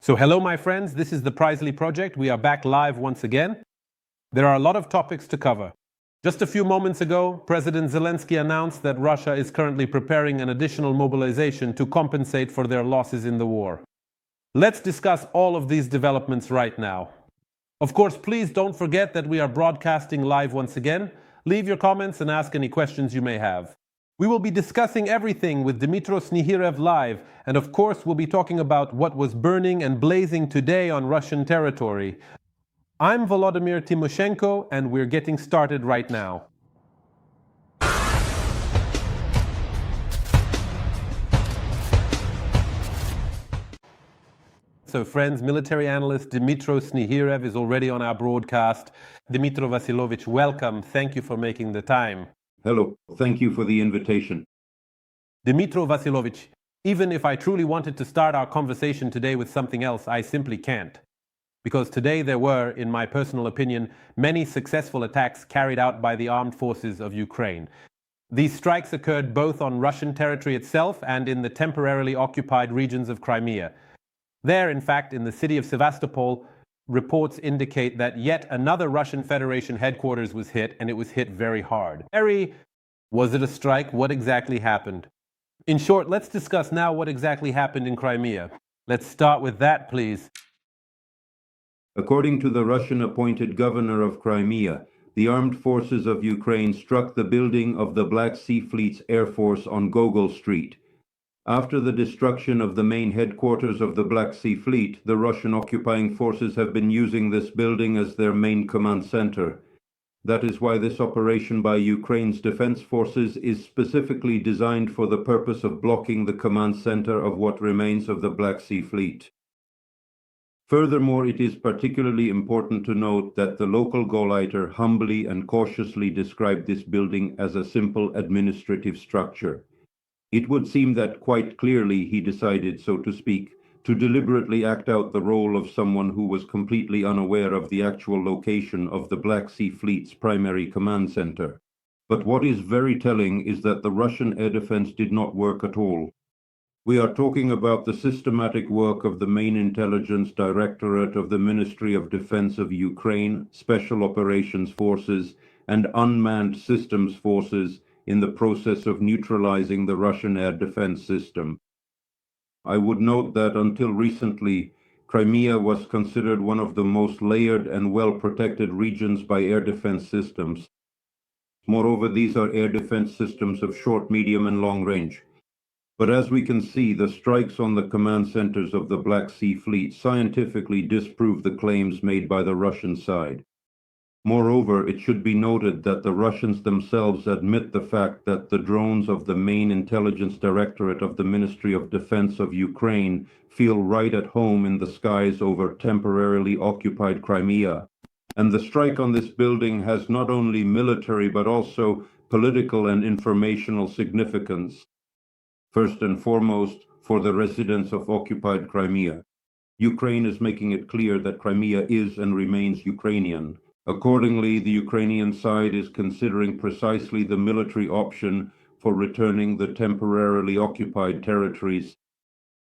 So hello, my friends. This is the Prizely Project. We are back live once again. There are a lot of topics to cover. Just a few moments ago, President Zelensky announced that Russia is currently preparing an additional mobilization to compensate for their losses in the war. Let's discuss all of these developments right now. Of course, please don't forget that we are broadcasting live once again. Leave your comments and ask any questions you may have. We will be discussing everything with Dmytro Snegiryov live, and of course we'll be talking about what was burning and blazing today on Russian territory. I'm Volodymyr Tymoshenko, and we're getting started right now. So friends, military analyst Dmytro Snegiryov is already on our broadcast. Dmytro Vasilovich, welcome. Thank you for making the time. Hello, thank you for the invitation. Dmytro Vasilovich, even if I truly wanted to start our conversation today with something else, I simply can't. Because today there were, in my personal opinion, many successful attacks carried out by the armed forces of Ukraine. These strikes occurred both on Russian territory itself and in the temporarily occupied regions of Crimea. There, in fact, in the city of Sevastopol, reports indicate that yet another Russian Federation headquarters was hit, and it was hit very hard. Was it a strike? What exactly happened? In short, let's discuss now what exactly happened in Crimea. Let's start with that, please. According to the Russian-appointed governor of Crimea, the armed forces of Ukraine struck the building of the Black Sea Fleet's Air Force on Gogol Street. After the destruction of the main headquarters of the Black Sea Fleet, the Russian occupying forces have been using this building as their main command center. That is why this operation by Ukraine's defense forces is specifically designed for the purpose of blocking the command center of what remains of the Black Sea Fleet. Furthermore, it is particularly important to note that the local Gauleiter humbly and cautiously described this building as a simple administrative structure. It would seem that quite clearly he decided, so to speak, to deliberately act out the role of someone who was completely unaware of the actual location of the Black Sea Fleet's primary command center. But what is very telling is that the Russian air defense did not work at all. We are talking about the systematic work of the main intelligence directorate of the Ministry of Defense of Ukraine, Special Operations Forces, and Unmanned Systems Forces in the process of neutralizing the Russian air defense system. I would note that until recently, Crimea was considered one of the most layered and well-protected regions by air defense systems. Moreover, these are air defense systems of short, medium, and long range. But as we can see, the strikes on the command centers of the Black Sea Fleet scientifically disprove the claims made by the Russian side. Moreover, it should be noted that the Russians themselves admit the fact that the drones of the main intelligence directorate of the Ministry of Defense of Ukraine feel right at home in the skies over temporarily occupied Crimea. And the strike on this building has not only military but also political and informational significance. First and foremost, for the residents of occupied Crimea. Ukraine is making it clear that Crimea is and remains Ukrainian. Accordingly, the Ukrainian side is considering precisely the military option for returning the temporarily occupied territories.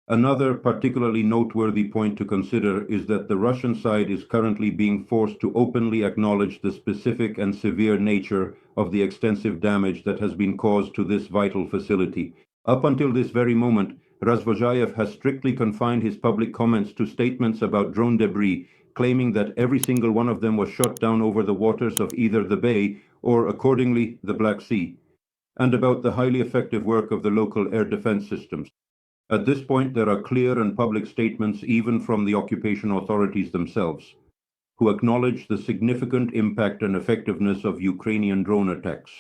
Another particularly noteworthy point to consider is that the Russian side is currently being forced to openly acknowledge the specific and severe nature of the extensive damage that has been caused to this vital facility. Up until this very moment, Razvozhayev has strictly confined his public comments to statements about drone debris, claiming that every single one of them was shot down over the waters of either the Bay or, accordingly, the Black Sea, and about the highly effective work of the local air defense systems. At this point, there are clear and public statements even from the occupation authorities themselves, who acknowledge the significant impact and effectiveness of Ukrainian drone attacks.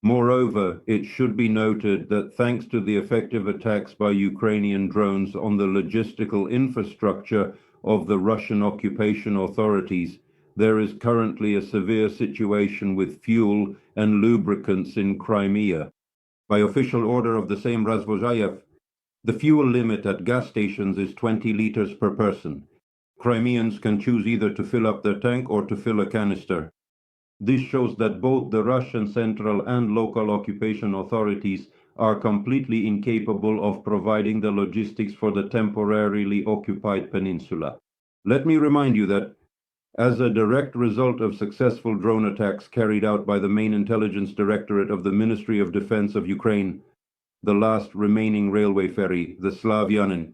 Moreover, it should be noted that thanks to the effective attacks by Ukrainian drones on the logistical infrastructure of the Russian occupation authorities, there is currently a severe situation with fuel and lubricants in Crimea. By official order of the same Razvozhayev, the fuel limit at gas stations is 20 liters per person. Crimeans can choose either to fill up their tank or to fill a canister. This shows that both the Russian central and local occupation authorities are completely incapable of providing the logistics for the temporarily occupied peninsula. Let me remind you that as a direct result of successful drone attacks carried out by the main intelligence directorate of the Ministry of Defense of Ukraine, the last remaining railway ferry, the Slavyanin,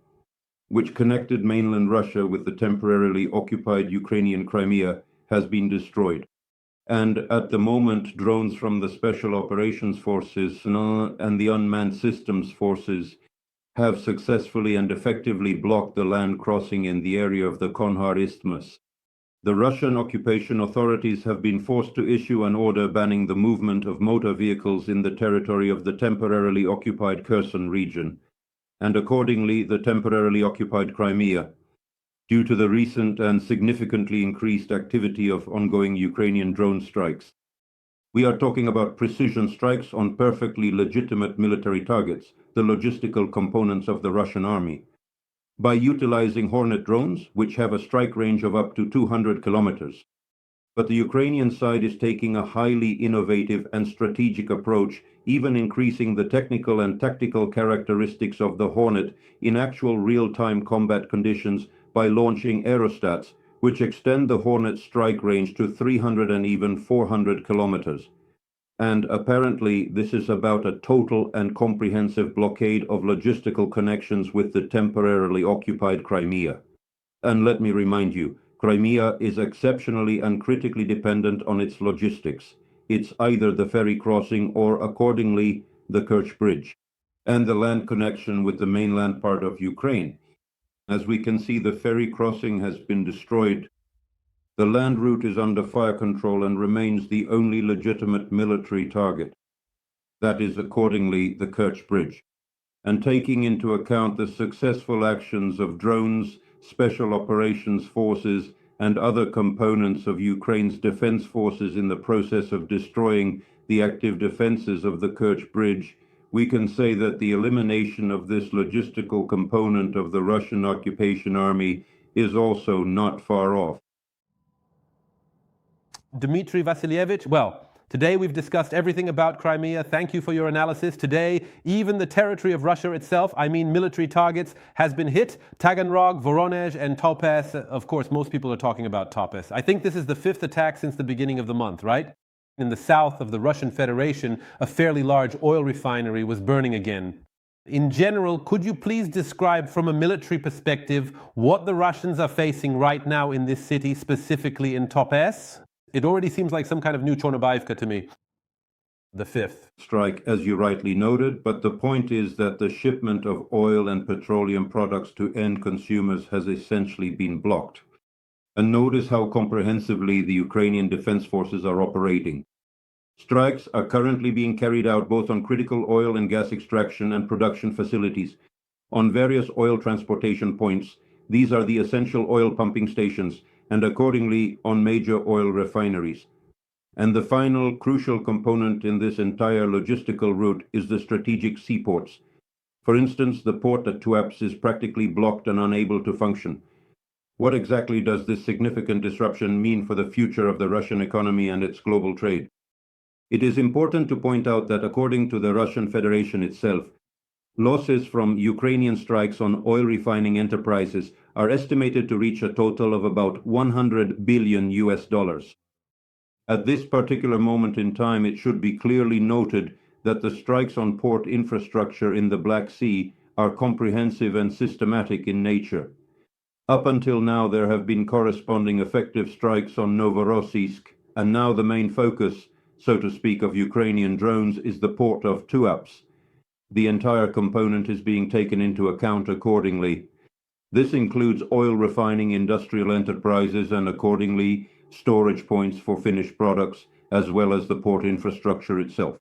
which connected mainland Russia with the temporarily occupied Ukrainian Crimea, has been destroyed. And at the moment, drones from the Special Operations Forces and the Unmanned Systems Forces have successfully and effectively blocked the land crossing in the area of the Konhar Isthmus. The Russian occupation authorities have been forced to issue an order banning the movement of motor vehicles in the territory of the temporarily occupied Kherson region, and accordingly the temporarily occupied Crimea, due to the recent and significantly increased activity of ongoing Ukrainian drone strikes. We are talking about precision strikes on perfectly legitimate military targets, the logistical components of the Russian army, by utilizing Hornet drones, which have a strike range of up to 200 kilometers. But the Ukrainian side is taking a highly innovative and strategic approach, even increasing the technical and tactical characteristics of the Hornet in actual real-time combat conditions by launching aerostats, which extend the Hornet's strike range to 300 and even 400 kilometers. And apparently this is about a total and comprehensive blockade of logistical connections with the temporarily occupied Crimea. And let me remind you, Crimea is exceptionally and critically dependent on its logistics. It's either the ferry crossing or, accordingly, the Kerch Bridge, and the land connection with the mainland part of Ukraine. As we can see, the ferry crossing has been destroyed. The land route is under fire control and remains the only legitimate military target. That is, accordingly, the Kerch Bridge. And taking into account the successful actions of drones, special operations forces, and other components of Ukraine's defense forces in the process of destroying the active defenses of the Kerch Bridge, we can say that the elimination of this logistical component of the Russian occupation army is also not far off. Dmitry Vasilyevich, well, today we've discussed everything about Crimea. Thank you for your analysis. Today, even the territory of Russia itself, I mean military targets, has been hit. Taganrog, Voronezh, and Topaz. Of course, most people are talking about Topaz. I think this is the 5th attack since the beginning of the month, right? In the south of the Russian Federation, a fairly large oil refinery was burning again. In general, could you please describe from a military perspective what the Russians are facing right now in this city, specifically in Topaz? It already seems like some kind of new Chornobyivka to me. The 5th strike, as you rightly noted, but the point is that the shipment of oil and petroleum products to end consumers has essentially been blocked. And notice how comprehensively the Ukrainian defense forces are operating. Strikes are currently being carried out both on critical oil and gas extraction and production facilities, on various oil transportation points. These are the essential oil pumping stations, and accordingly on major oil refineries. And the final crucial component in this entire logistical route is the strategic seaports. For instance, the port at Tuapse is practically blocked and unable to function. What exactly does this significant disruption mean for the future of the Russian economy and its global trade? It is important to point out that according to the Russian Federation itself, losses from Ukrainian strikes on oil refining enterprises are estimated to reach a total of about 100 billion US dollars. At this particular moment in time, it should be clearly noted that the strikes on port infrastructure in the Black Sea are comprehensive and systematic in nature. Up until now, there have been corresponding effective strikes on Novorossiysk, and now the main focus, so to speak, of Ukrainian drones is the port of Tuapse. The entire component is being taken into account accordingly. This includes oil refining industrial enterprises and accordingly storage points for finished products, as well as the port infrastructure itself.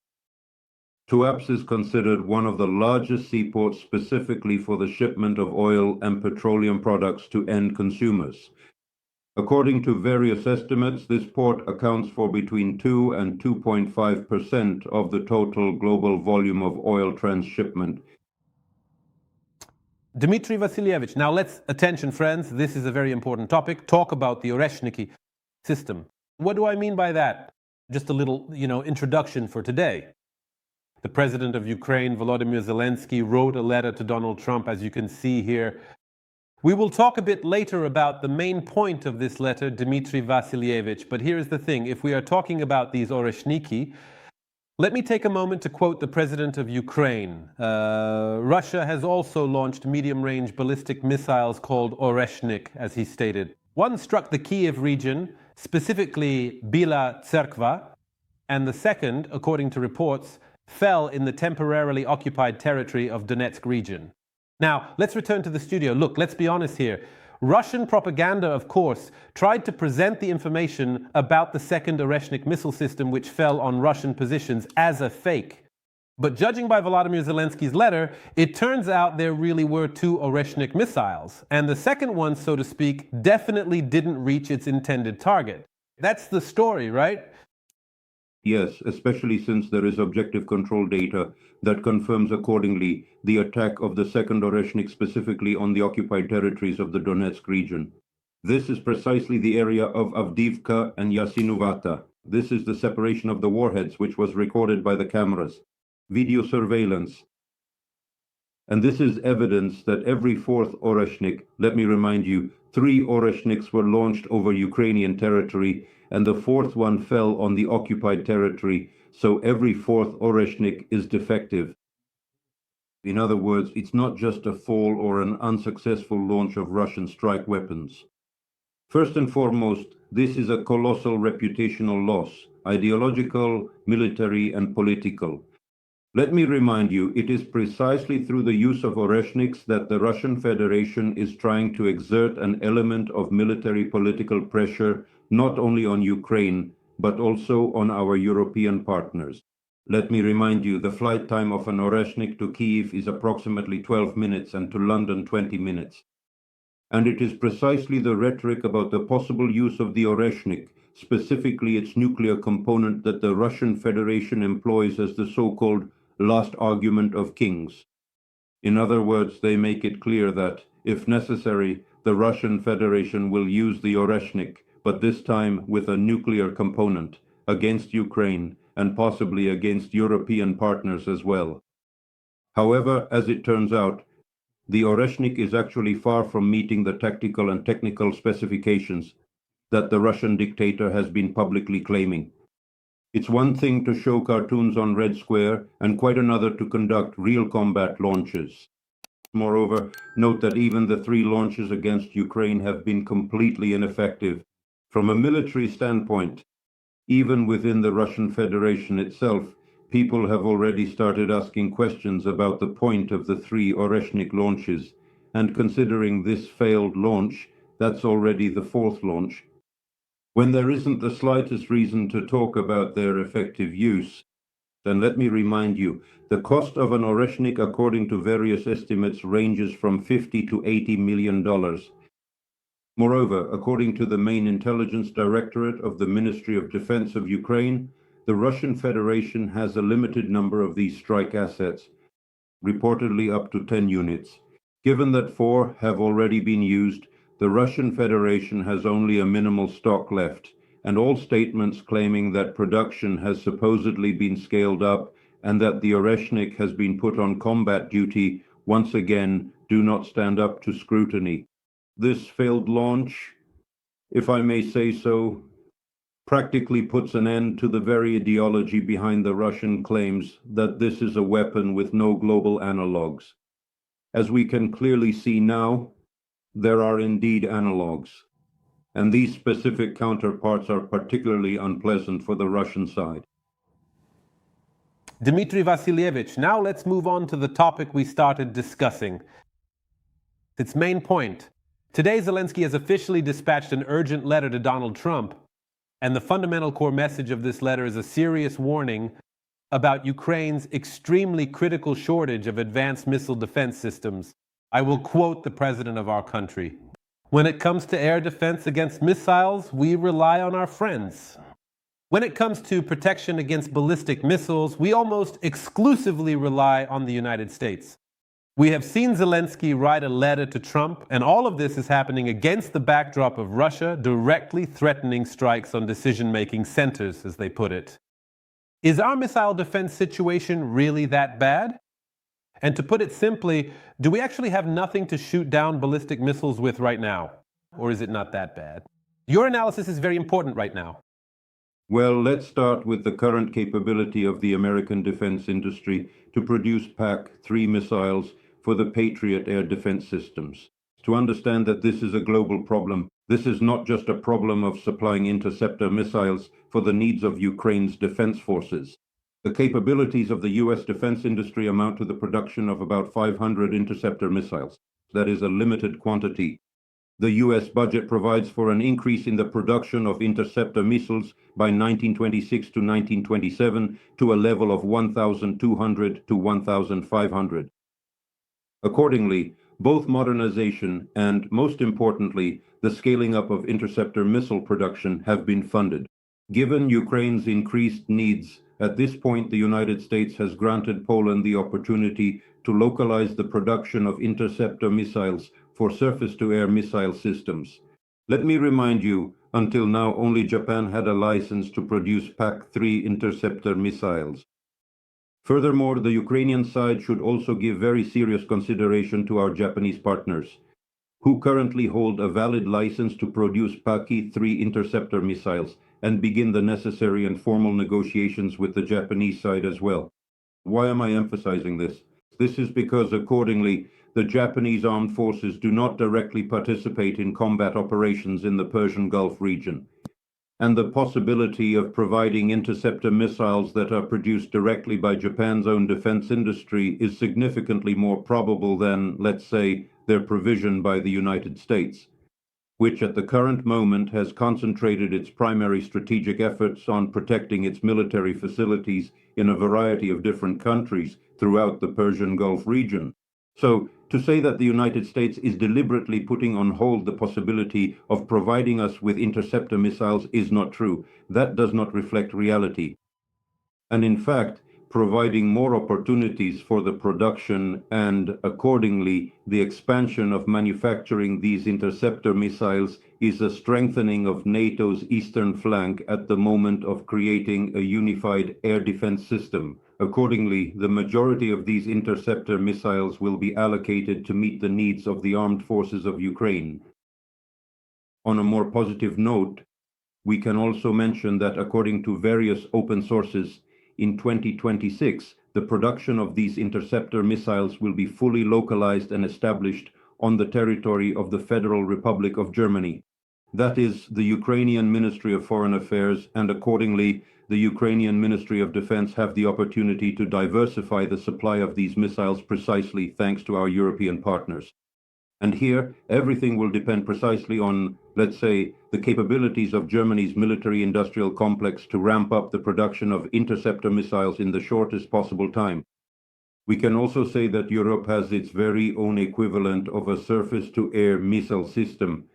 Tuapse is considered one of the largest seaports specifically for the shipment of oil and petroleum products to end consumers. According to various estimates, this port accounts for between 2 and 2.5% of the total global volume of oil transshipment. Dmitry Vasilyevich, now attention friends, this is a very important topic. Talk about the Oreshnik system. What do I mean by that? Just a little, introduction for today. The president of Ukraine, Volodymyr Zelensky, wrote a letter to Donald Trump, as you can see here. We will talk a bit later about the main point of this letter, Dmytro Vasilyevich, but here is the thing. If we are talking about these Oreshniki, let me take a moment to quote the president of Ukraine. Russia has also launched medium-range ballistic missiles called Oreshnik, as he stated. One struck the Kiev region, specifically Bila Tserkva, and the second, according to reports, fell in the temporarily occupied territory of Donetsk region. Now, let's return to the studio. Look, let's be honest here. Russian propaganda, of course, tried to present the information about the second Oreshnik missile system which fell on Russian positions as a fake. But judging by Volodymyr Zelensky's letter, it turns out there really were two Oreshnik missiles. And the second one, so to speak, definitely didn't reach its intended target. That's the story, right? Yes, especially since there is objective control data that confirms accordingly the attack of the second Oreshnik specifically on the occupied territories of the Donetsk region. This is precisely the area of Avdiivka and Yasinuvata. This is the separation of the warheads which was recorded by the cameras. Video surveillance. And this is evidence that every fourth Oreshnik, let me remind you, 3 Oreshniks were launched over Ukrainian territory and the fourth one fell on the occupied territory, so every fourth Oreshnik is defective. In other words, it's not just a fall or an unsuccessful launch of Russian strike weapons. First and foremost, this is a colossal reputational loss, ideological, military, and political. Let me remind you, it is precisely through the use of Oreshniks that the Russian Federation is trying to exert an element of military political pressure not only on Ukraine, but also on our European partners. Let me remind you, the flight time of an Oreshnik to Kyiv is approximately 12 minutes and to London 20 minutes. And it is precisely the rhetoric about the possible use of the Oreshnik, specifically its nuclear component, that the Russian Federation employs as the so-called last argument of kings. In other words, they make it clear that, if necessary, the Russian Federation will use the Oreshnik, but this time with a nuclear component, against Ukraine and possibly against European partners as well. However, as it turns out, the Oreshnik is actually far from meeting the tactical and technical specifications that the Russian dictator has been publicly claiming. It's one thing to show cartoons on Red Square and quite another to conduct real combat launches. Moreover, note that even the 3 launches against Ukraine have been completely ineffective. From a military standpoint, even within the Russian Federation itself, people have already started asking questions about the point of the 3 Oreshnik launches, and considering this failed launch, that's already the 4th launch. When there isn't the slightest reason to talk about their effective use, then let me remind you, the cost of an Oreshnik, according to various estimates, ranges from $50 to $80 million. Moreover, according to the main intelligence directorate of the Ministry of Defense of Ukraine, the Russian Federation has a limited number of these strike assets, reportedly up to 10 units. Given that 4 have already been used, the Russian Federation has only a minimal stock left, and all statements claiming that production has supposedly been scaled up and that the Oreshnik has been put on combat duty once again do not stand up to scrutiny. This failed launch, if I may say so, practically puts an end to the very ideology behind the Russian claims that this is a weapon with no global analogues. As we can clearly see now, there are indeed analogues, and these specific counterparts are particularly unpleasant for the Russian side. Dmytro Vasilyevich, now let's move on to the topic we started discussing. Its main point. Today, Zelensky has officially dispatched an urgent letter to Donald Trump, and the fundamental core message of this letter is a serious warning about Ukraine's extremely critical shortage of advanced missile defense systems. I will quote the president of our country. When it comes to air defense against missiles, we rely on our friends. When it comes to protection against ballistic missiles, we almost exclusively rely on the United States. We have seen Zelensky write a letter to Trump, and all of this is happening against the backdrop of Russia directly threatening strikes on decision-making centers, as they put it. Is our missile defense situation really that bad? And to put it simply, do we actually have nothing to shoot down ballistic missiles with right now? Or is it not that bad? Your analysis is very important right now. Well, let's start with the current capability of the American defense industry to produce PAC-3 missiles for the Patriot air defense systems. To understand that this is a global problem, this is not just a problem of supplying interceptor missiles for the needs of Ukraine's defense forces. The capabilities of the US defense industry amount to the production of about 500 interceptor missiles. That is a limited quantity. The US budget provides for an increase in the production of interceptor missiles by 1926 to 1927 to a level of 1,200 to 1,500. Accordingly, both modernization and, most importantly, the scaling up of interceptor missile production have been funded. Given Ukraine's increased needs, at this point the United States has granted Poland the opportunity to localize the production of interceptor missiles for surface-to-air missile systems. Let me remind you, until now only Japan had a license to produce PAC-3 interceptor missiles. Furthermore, the Ukrainian side should also give very serious consideration to our Japanese partners, who currently hold a valid license to produce PAC-3 interceptor missiles and begin the necessary and formal negotiations with the Japanese side as well. Why am I emphasizing this? This is because, accordingly, the Japanese armed forces do not directly participate in combat operations in the Persian Gulf region, and the possibility of providing interceptor missiles that are produced directly by Japan's own defense industry is significantly more probable than, let's say, their provision by the United States, which at the current moment has concentrated its primary strategic efforts on protecting its military facilities in a variety of different countries throughout the Persian Gulf region. So, to say that the United States is deliberately putting on hold the possibility of providing us with interceptor missiles is not true. That does not reflect reality. And in fact, providing more opportunities for the production and, accordingly, the expansion of manufacturing these interceptor missiles is a strengthening of NATO's eastern flank at the moment of creating a unified air defense system. Accordingly, the majority of these interceptor missiles will be allocated to meet the needs of the armed forces of Ukraine. On a more positive note, we can also mention that according to various open sources, in 2026, the production of these interceptor missiles will be fully localized and established on the territory of the Federal Republic of Germany. That is the Ukrainian Ministry of Foreign Affairs, and accordingly, the Ukrainian Ministry of Defense have the opportunity to diversify the supply of these missiles precisely thanks to our European partners. And here, everything will depend precisely on, let's say, the capabilities of Germany's military-industrial complex to ramp up the production of interceptor missiles in the shortest possible time. We can also say that Europe has its very own equivalent of a surface-to-air missile system,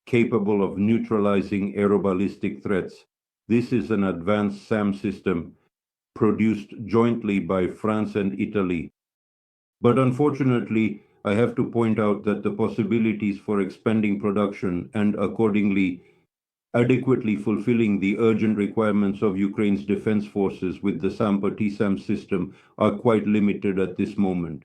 capable of neutralizing aeroballistic threats. This is an advanced SAM system, produced jointly by France and Italy. But unfortunately, I have to point out that the possibilities for expanding production and accordingly adequately fulfilling the urgent requirements of Ukraine's defense forces with the SAM-TSAM system are quite limited at this moment.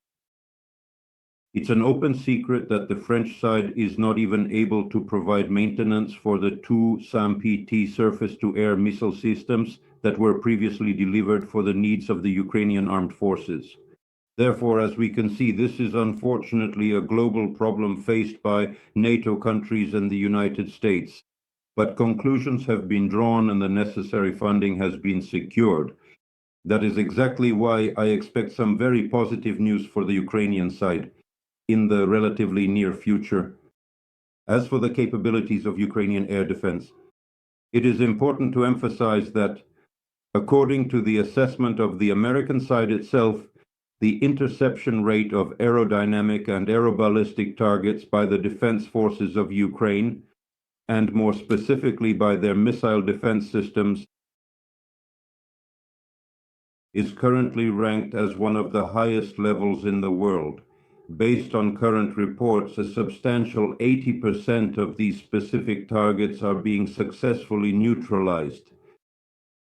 It's an open secret that the French side is not even able to provide maintenance for the two SAM-PT surface-to-air missile systems that were previously delivered for the needs of the Ukrainian armed forces. Therefore, as we can see, this is unfortunately a global problem faced by NATO countries and the United States. But conclusions have been drawn and the necessary funding has been secured. That is exactly why I expect some very positive news for the Ukrainian side in the relatively near future. As for the capabilities of Ukrainian air defense, it is important to emphasize that, according to the assessment of the American side itself, the interception rate of aerodynamic and aeroballistic targets by the defense forces of Ukraine, and more specifically by their missile defense systems, is currently ranked as one of the highest levels in the world. Based on current reports, a substantial 80% of these specific targets are being successfully neutralized.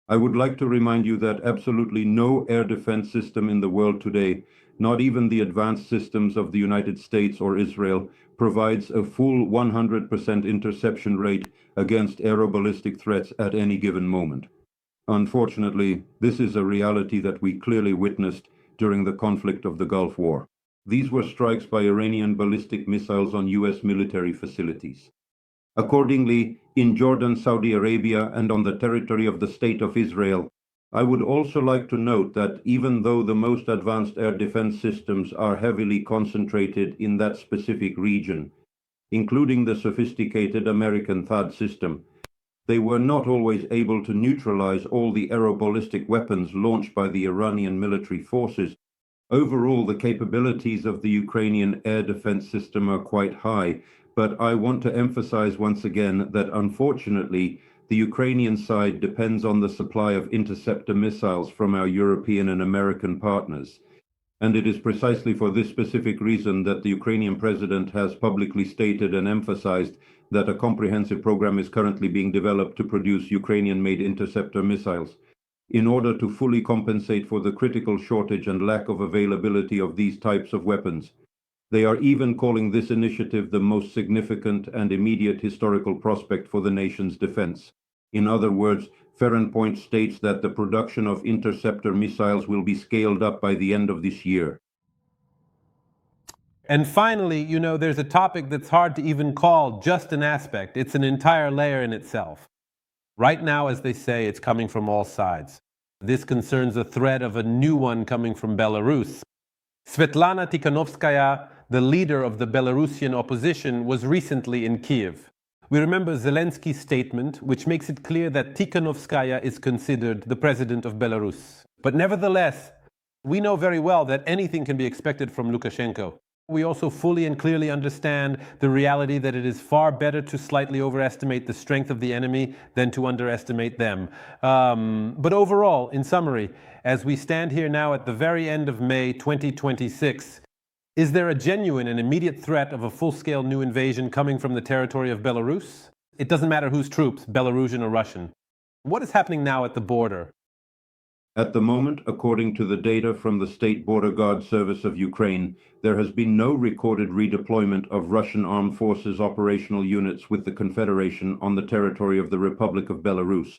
I would like to remind you that absolutely no air defense system in the world today, not even the advanced systems of the United States or Israel, provides a full 100% interception rate against aeroballistic threats at any given moment. Unfortunately, this is a reality that we clearly witnessed during the conflict of the Gulf War. These were strikes by Iranian ballistic missiles on US military facilities. Accordingly, in Jordan, Saudi Arabia, and on the territory of the State of Israel, I would also like to note that even though the most advanced air defense systems are heavily concentrated in that specific region, including the sophisticated American THAAD system, they were not always able to neutralize all the aeroballistic weapons launched by the Iranian military forces. Overall, the capabilities of the Ukrainian air defense system are quite high, but I want to emphasize once again that unfortunately, the Ukrainian side depends on the supply of interceptor missiles from our European and American partners. And it is precisely for this specific reason that the Ukrainian president has publicly stated and emphasized that a comprehensive program is currently being developed to produce Ukrainian-made interceptor missiles in order to fully compensate for the critical shortage and lack of availability of these types of weapons. They are even calling this initiative the most significant and immediate historical prospect for the nation's defense. In other words, Ferrenpoint states that the production of interceptor missiles will be scaled up by the end of this year. And finally, there's a topic that's hard to even call just an aspect. It's an entire layer in itself. Right now, as they say, it's coming from all sides. This concerns a threat of a new one coming from Belarus. Svetlana Tikhanovskaya, the leader of the Belarusian opposition, was recently in Kiev. We remember Zelensky's statement, which makes it clear that Tikhanovskaya is considered the president of Belarus. But nevertheless, we know very well that anything can be expected from Lukashenko. We also fully and clearly understand the reality that it is far better to slightly overestimate the strength of the enemy than to underestimate them. But overall, in summary, as we stand here now at the very end of May 2026, is there a genuine and immediate threat of a full-scale new invasion coming from the territory of Belarus? It doesn't matter whose troops, Belarusian or Russian. What is happening now at the border? At the moment, according to the data from the State Border Guard Service of Ukraine, there has been no recorded redeployment of Russian armed forces operational units with the Confederation on the territory of the Republic of Belarus.